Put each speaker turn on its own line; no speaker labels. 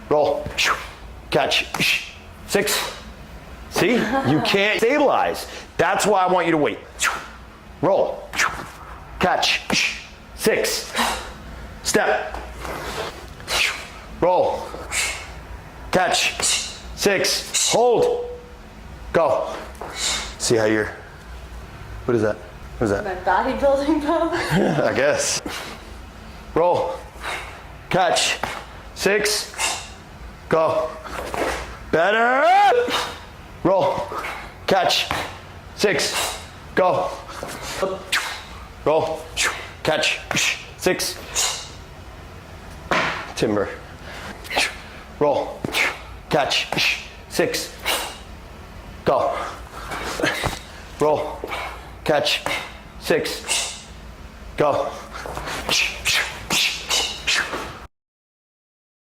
roll, catch, 6. See, you can't stabilize. That's why I want you to wait. Roll, catch, 6. Step, roll, catch, 6. Hold, go. See how you're, what is that? What is that?
My bodybuilding pose.
I guess. Roll, catch, 6. Go. Better. Roll, catch, 6. Go. Roll, catch, 6. Timber. Roll, catch, 6. Go. Roll, catch, 6. Go.